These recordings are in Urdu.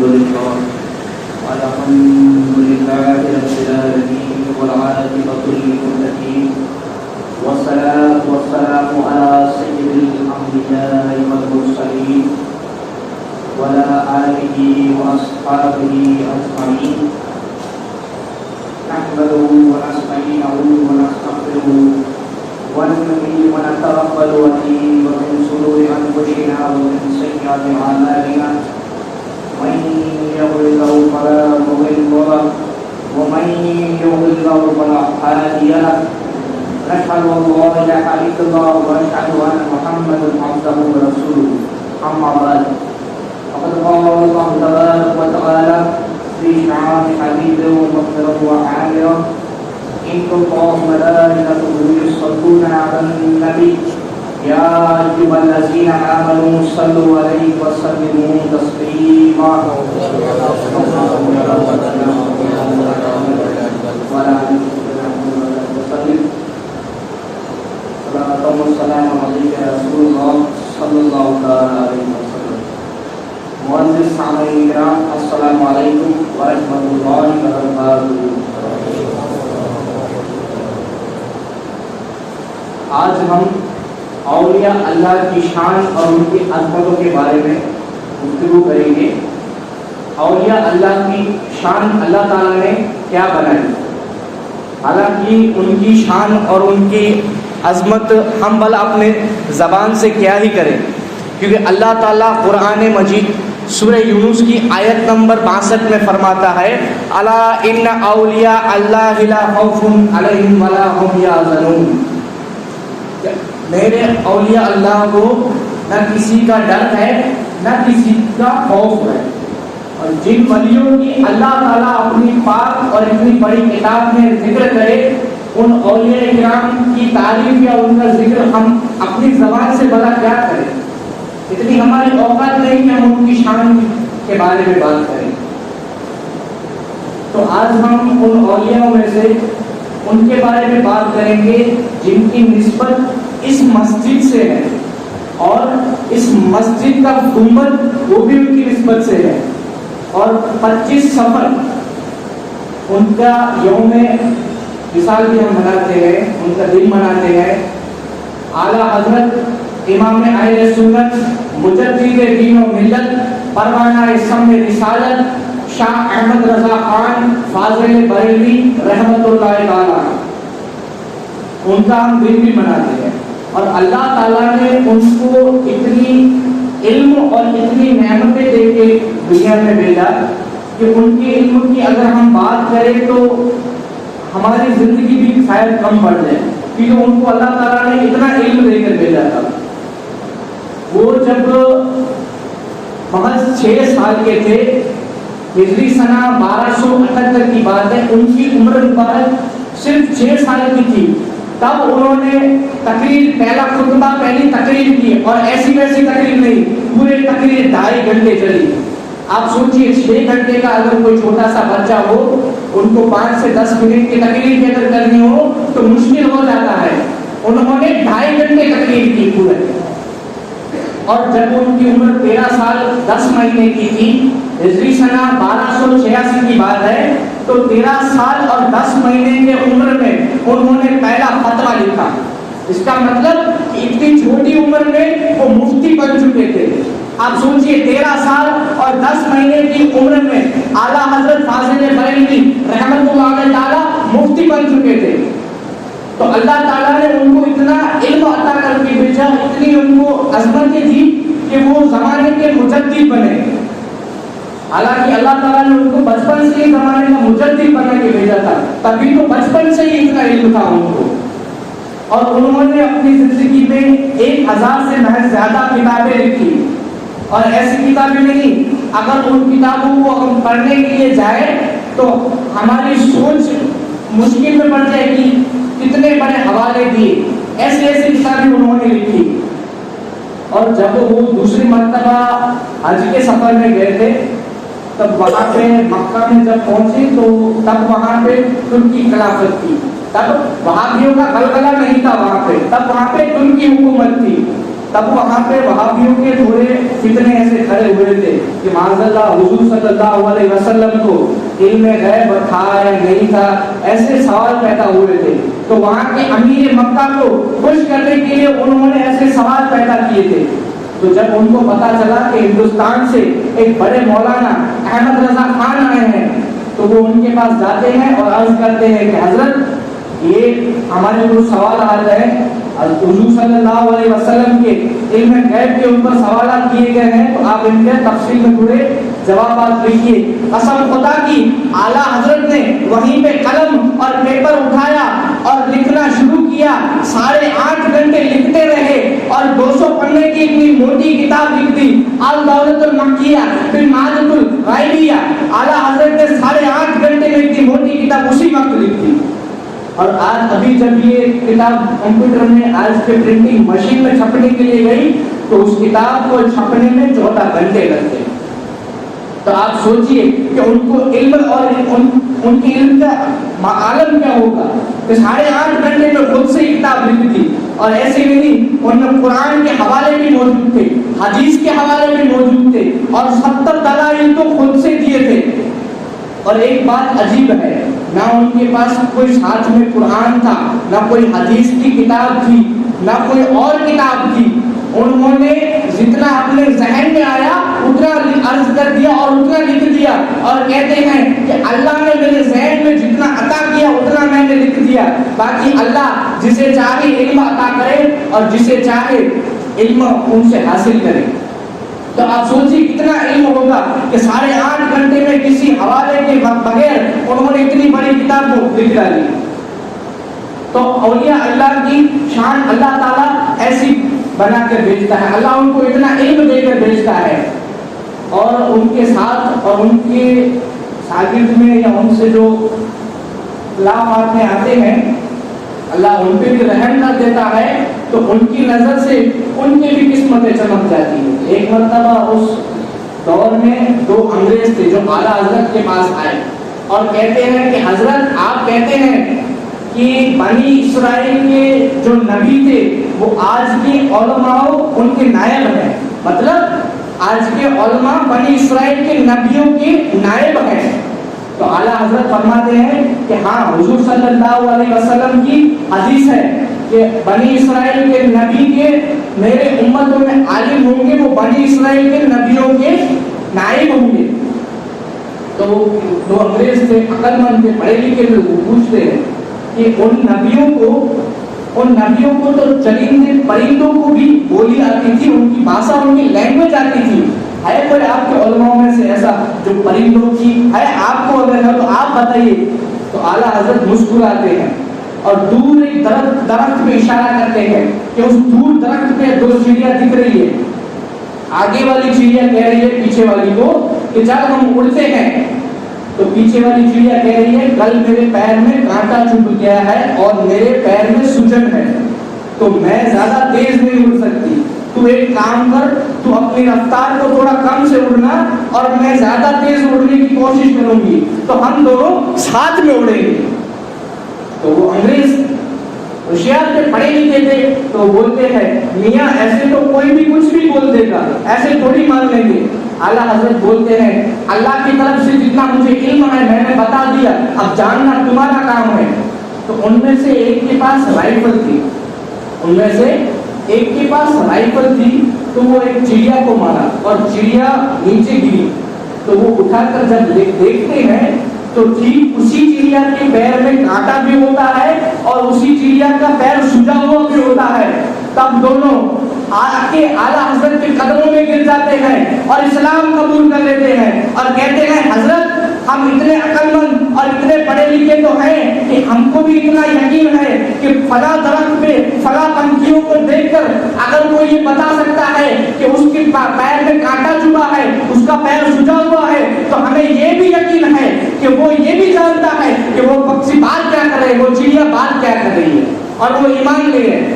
لله رب العالمين والعاقبة للمتقين والصلاة والسلام على سيد الأنبياء والمرسلين وعلى آله وأصحابه أجمعين نحمده ونستعينه ونستغفره ونؤمن ونتوكل عليه ومن شرور أنفسنا ومن سيئات أعمالنا من يهده الله فلا مضل له ومن يضلل فلا هادي له نشهد أن لا إله إلا الله ونشهد أن محمدا عبده ورسوله أما بعد فقد قال الله تبارك وتعالى في شعار حبيبه ومغفرته وعامره إن الله وملائكته يصلون على النبي يا أيها الذين آمنوا صلوا عليه وسلموا تسليما والسلام عليك يا رسول الله صلى الله عليه وسلم. معزز سامعین کرام، السلام علیکم ورحمۃ اللہ وبرکاتہ. آج ہم اولیاء اللہ کی شان اور ان کی عظمتوں کے بارے میں گفتگو کریں گے. اولیاء اللہ کی شان اللہ تعالیٰ نے کیا بنائی؟ حالانکہ ان کی شان اور ان کی عظمت ہم بھلا اپنے زبان سے کیا ہی کریں، کیونکہ اللہ تعالیٰ قرآن مجید سورہ یونس کی آیت نمبر 62 میں فرماتا ہے الا ان اولیاء اللہ لا خوف علیہم ولا هم یحزنون. میرے اولیاء اللہ کو نہ کسی کا ڈر ہے نہ کسی کا خوف ہے. اور جن ولیوں کی اللہ تعالیٰ اپنی پاک اور اتنی بڑی کتاب میں ذکر کرے، ان اولیاء کرام کی تعریف یا ان کا ذکر ہم اپنی زبان سے بلا کیا کریں؟ اتنی ہماری اوقات نہیں کہ ہم ان کی شان کے بارے میں بات کریں. تو آج ہم ان اولیاء میں سے ان کے بارے میں بات کریں گے جن کی نسبت اس مسجد سے ہے، اور اس مسجد کا گنبد وہ بھی ان کی نسبت سے ہے. اور 25 صفر ان کا یوم مثال بھی ہم مناتے ہیں، ان کا دن مناتے ہیں. اعلیٰ حضرت امام اہل سنت مجدد دین و ملت پروانہ اسم رسالت شاہ احمد رضا خان فاضل بریلوی رحمۃ اللہ تعالی، ان کا ہم دن بھی مناتے ہیں. اور اللہ تعالیٰ نے ان کو اتنی علم اور اتنی نعمتیں دے کے دنیا میں بھیجا کہ ان کے علم کی اگر ہم بات کریں تو ہماری زندگی بھی شاید کم پڑ جائے، کیونکہ ان کو اللہ تعالیٰ نے اتنا علم دے کر بھیجا تھا. وہ جب محض 6 سال کے تھے، ہجری سنہ 1278 کی بات ہے، ان کی عمر مبارک صرف 6 سال کی تھی، تب انہوں نے تقریر، پہلا خطبہ، پہلی تقریر کی. اور ایسی ویسی تقریر نہیں، پورے تقریر 2.5 گھنٹے چلی. آپ سوچئے 6 گھنٹے کا اگر کوئی چھوٹا سا بچہ ہو، ان کو 5 سے 10 منٹ کی تقریر بھی اگر کرنی ہو تو مشکل ہو جاتا ہے. انہوں نے 2.5 گھنٹے تقریر کی پورے. اور جب ان کی عمر 13 سال 10 مہینے کی تھی، ہجری سنہ 1286 کی بات ہے، تو 13 سال اور 10 مہینے کے عمر میں انہوں نے پہلا فتویٰ لکھا. اس کا مطلب کہ اتنی چھوٹی عمر میں وہ مفتی بن چکے تھے. آپ سوچئے 13 سال اور 10 مہینے کی عمر میں اعلیٰ حضرت فاضل بریلوی رحمۃ اللہ تعالی مفتی بن چکے تھے. تو اللہ تعالیٰ نے ان کو اتنا علم عطا کر کے بھیجا، اتنی ان کو عظمتیں دی کہ وہ زمانے کے مجدد بنے. حالانکہ اللہ تعالیٰ نے ان کو بچپن سے ہی زمانے کا مجدد بنا کے بھیجا تھا، تبھی تو بچپن سے ہی اتنا علم تھا ان کو. اور انہوں نے اپنی زندگی میں 1000 سے محض زیادہ کتابیں لکھی. اور ایسی کتابیں نہیں، اگر ان کتابوں کو ہم پڑھنے کے لیے جائیں تو ہماری سوچ مشکل میں پڑ جائے گی. کتنے بڑے حوالے دیے، ایسی ایسی کتابیں انہوں نے لکھی. اور جب وہ دوسری مرتبہ حج کے سفر میں گئے تھے، تب وہاں پہ مکہ میں جب پہنچے تو تب وہاں پہ ترکی خلافت تھی. تب وہابیوں کا غلغلہ نہیں تھا وہاں پہ، تب وہاں پہ ترکی حکومت تھی. تب وہاں پہ وہابیوں کے تھوڑے فتنے ایسے کھڑے ہوئے تھے کہ معاذ اللہ حضور صلی اللہ علیہ وسلم کو علم غیب تھا یا نہیں تھا، ایسے سوال پیدا ہوئے تھے. تو وہاں کے امیر مکہ کو خوش کرنے کے لیے انہوں نے ایسے سوال پیدا کیے تھے. تو جب ان کو پتا چلا کہ ہندوستان سے ایک بڑے مولانا احمد رضا خان آئے ہیں تو وہ ان کے پاس جاتے ہیں اور عرض کرتے ہیں کہ حضرت یہ ہمارے جو سوالات ہیں حضور صلی اللہ علیہ وسلم کے علم غیب کے اوپر سوالات کیے گئے ہیں تو آپ ان کے تفصیل میں تھوڑے جوابات لکھیے. قسم خدا کی اعلیٰ حضرت نے وہیں پہ قلم اور پیپر اٹھایا اور لکھنا شروع کیا. 8.5 گھنٹے لکھتے رہے اور 200 پنے کی اتنی موٹی کتاب لکھ دی الدولۃ المکیہ بالمعرفۃ الغیبیہ. اعلیٰ حضرت نے 8.5 گھنٹے میں اتنی موٹی کتاب اسی وقت لکھ دی. اور آج ابھی جب یہ کتاب کمپیوٹر میں آج کے پرنٹنگ مشین میں چھپنے کے لیے گئی تو اس کتاب کو چھپنے میں 14 گھنٹے لگتے. تو آپ سوچئے کہ ان کو علم اور ان کی علم کا عالم کیا ہوگا کہ 8.5 گھنٹے میں خود سے کتاب لکھ دی. اور ایسے بھی نہیں، ان میں قرآن کے حوالے بھی موجود تھے، حدیث کے حوالے بھی موجود تھے اور 70 دلائل تو خود سے دیے تھے. اور ایک بات عجیب ہے، نہ ان کے پاس کوئی ساتھ میں قرآن تھا، نہ کوئی حدیث کی کتاب تھی، نہ کوئی اور کتاب تھی. انہوں نے جتنا اپنے ذہن میں آیا اتنا عرض کر دیا اور اتنا لکھ دیا اور کہتے ہیں کہ اللہ نے میرے ذہن میں جتنا عطا کیا اتنا میں نے لکھ دیا. باقی اللہ جسے چاہے علم عطا کرے اور جسے چاہے علم ان سے حاصل کرے. تو آپ سوچیے کتنا علم ہوگا کہ 8.5 گھنٹے میں کسی حوالے کے بغیر انہوں نے اتنی بڑی کتاب کو لکھ ڈالی. تو اولیاء اللہ کی شان اللہ تعالیٰ ایسی بنا کر بھیجتا ہے. اللہ ان کو اتنا علم دے کر بھیجتا ہے اور ان کے ساتھ اور ان کے شاگرد میں یا ان سے جو اختلافات میں آتے ہیں اللہ ان پہ بھی رحم کر دیتا ہے تو ان کی نظر سے ان کی بھی قسمتیں چمک جاتی ہیں. ایک مرتبہ اس دور میں 2 انگریز تھے جو اعلیٰ حضرت کے پاس آئے اور کہتے ہیں کہ حضرت آپ کہتے ہیں کہ بنی اسرائیل کے جو نبی تھے وہ آج کے علماء ان کے نائب ہیں. مطلب آج کے علماء بنی اسرائیل کے نبیوں کے نائب ہیں. تو اعلیٰ حضرت فرماتے ہیں کہ ہاں حضور صلی اللہ علیہ وسلم کی حدیث ہے کہ بنی اسرائیل کے نبی کے میرے امتوں میں عالم ہوں گے وہ بنی اسرائیل کے نبیوں کے نائب ہوں گے. تو 2 انگریز تھے، عقل مند تھے، پڑھے لکھے تھے، وہ پوچھتے ہیں کہ ان نبیوں کو تو چرندے پرندوں کو بھی بولی آتی تھی، ان کی بھاشا ان کی لینگویج آتی تھی. ہے کوئی آپ کے علماء میں سے ایسا جو پرندوں کی ہے؟ آپ کو اگر ہے تو آپ بتائیے. تو اعلیٰ حضرت مسکراتے ہیں اور دور ایک درخت پہ اشارہ کرتے ہیں کہ اس دور درخت پہ 2 چڑیاں دکھ رہی ہے. آگے والی چڑیا کہہ رہی ہے پیچھے والی کو کہ جب ہم اڑتے ہیں تو پیچھے والی چڑیا کہہ رہی ہے کل میرے پیر میں کانٹا چبھ گیا ہے اور میرے پیر میں سوجن ہے تو میں زیادہ تیز نہیں اڑ سکتی. تو ایک کام کر، تو اپنی رفتار کو تھوڑا کم سے اڑنا اور میں زیادہ تیز اڑنے کی کوشش کروں گی تو ہم دونوں ساتھ میں اڑیں گے. تو وہ انگریز ہوشیار تھے، پڑھے لکھے تھے، تو بولتے ہیں میاں ایسے تو کوئی بھی کچھ بھی بول دے گا، ایسے تھوڑی مان لیں گے. اعلیٰ حضرت بولتے ہیں اللہ کی طرف سے جتنا مجھے علم ہے میں نے بتا دیا، اب جاننا تمہارا کام ہے. تو ان میں سے ایک کے پاس رائفل تھی، تو وہ ایک چڑیا کو مارا اور چڑیا نیچے گری. تو وہ اٹھا کر جب دیکھتے ہیں تو ٹھیک اسی چڑیا کے پیر میں کانٹا بھی ہوتا ہے اور اسی چڑیا کا پیر سجا ہوا بھی ہوتا ہے. تب دونوں آ کے اعلیٰ حضرت کے قدموں میں گر جاتے ہیں اور اسلام قبول کر لیتے ہیں اور کہتے ہیں حضرت ہم اتنے عقل مند اور اتنے پڑھے لکھے تو ہیں کہ ہم کو بھی اتنا یقین ہے کہ فلاں درخت پہ فلاں پنکھیوں کو دیکھ کر اگر کوئی یہ بتا سکتا ہے کہ اس کے پیر میں کانٹا چبھا ہے، اس کا پیر سجا ہوا ہے، تو ہمیں یہ بھی یقین ہے کہ وہ یہ بھی جانتا ہے کہ وہ پکشی بات کیا کر رہے ہیں، وہ چڑیا بات کیا کر رہی ہے. اور وہ ایمان لے گئے،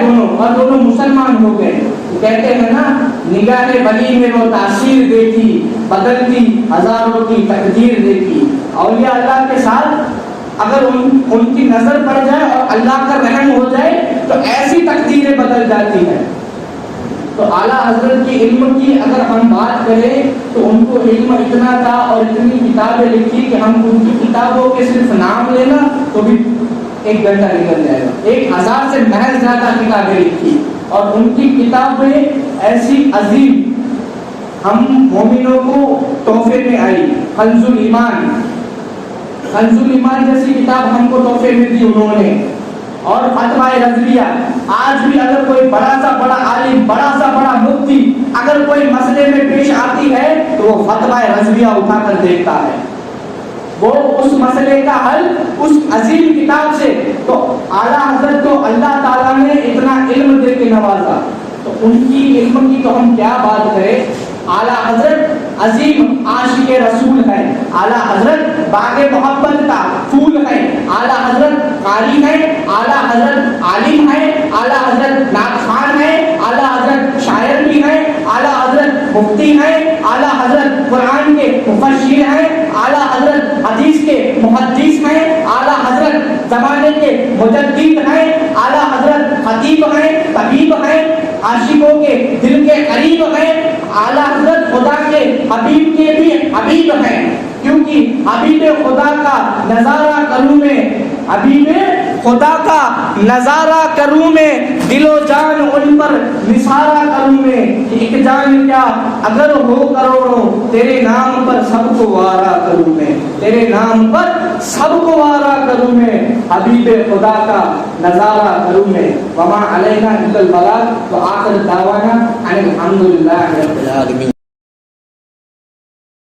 دونوں اور دونوں مسلمان ہو گئے. کہتے ہیں نا نگاہ ولی میں وہ تاثیر دیکھی، بدلتی ہزاروں کی تقدیر دیکھی. اولیاء اللہ کے ساتھ اگر ان کی نظر پڑ جائے اور اللہ کا رحم ہو جائے تو ایسی تقدیریں بدل جاتی ہیں. تو اعلیٰ حضرت کی علم کی اگر ہم بات کریں تو ان کو علم اتنا تھا اور اتنی کتابیں لکھی کہ ہم ان کی کتابوں کے صرف نام لینا تو بھی 1 گھنٹہ نکل جائے گا. 1000 سے محض زیادہ کتابیں لکھی اور ان کی کتابیں ایسی عظیم ہم مومنوں کو تحفے میں آئی. کنز الایمان جیسی کتاب ہم کو تحفے میں دی انہوں نے. اور فتویٰ رضویہ, آج بھی اگر کوئی بڑا سا بڑا عالم, بڑا سا بڑا مفتی اگر کوئی مسئلے میں پیش آتی ہے تو وہ فتویٰ رضویہ اٹھا کر دیکھتا ہے, وہ اس مسئلے کا حل اس عظیم کتاب سے. تو اعلیٰ حضرت کو اللہ تعالیٰ نے اتنا علم دے کے نوازا, تو ان کی علم کی تو ہم کیا بات کریں. اعلیٰ حضرت عظیم عاشق رسول ہے, اعلیٰ حضرت باغ محبت کا پھول ہے, اعلیٰ حضرت قاری ہے, اعلیٰ حضرت عالم ہے, اعلیٰ حضرت نعت خوان ہے, اعلیٰ حضرت شاعر بھی ہے, اعلیٰ حضرت مفتی ہے, اعلیٰ حضرت قرآن کے مفسر ہیں, اعلیٰ حضرت حدیث کے محدث ہیں, اعلیٰ حضرت زمانے کے مجدد ہیں, اعلیٰ حضرت خطیب ہیں, طبیب ہیں, عاشقوں کے دل کے قریب ہیں, اعلیٰ حضرت خدا کے حبیب کے بھی حبیب ہیں. کیونکہ حبیب خدا کا نظارہ کروں میں, حبیب خدا کا نظارہ کروں میں, دل و جان ان پر نثارہ کروں میں. ایک جان کیا اگر ہو کروڑوں, تیرے نام پر سب کو وارا کروں میں, تیرے نام پر سب کو وارا کروں میں, حبیب خدا کا نظارہ کروں میں. وما علینا الا البلاغ, وآخر دعوانا ان الحمد للہ رب العالمین.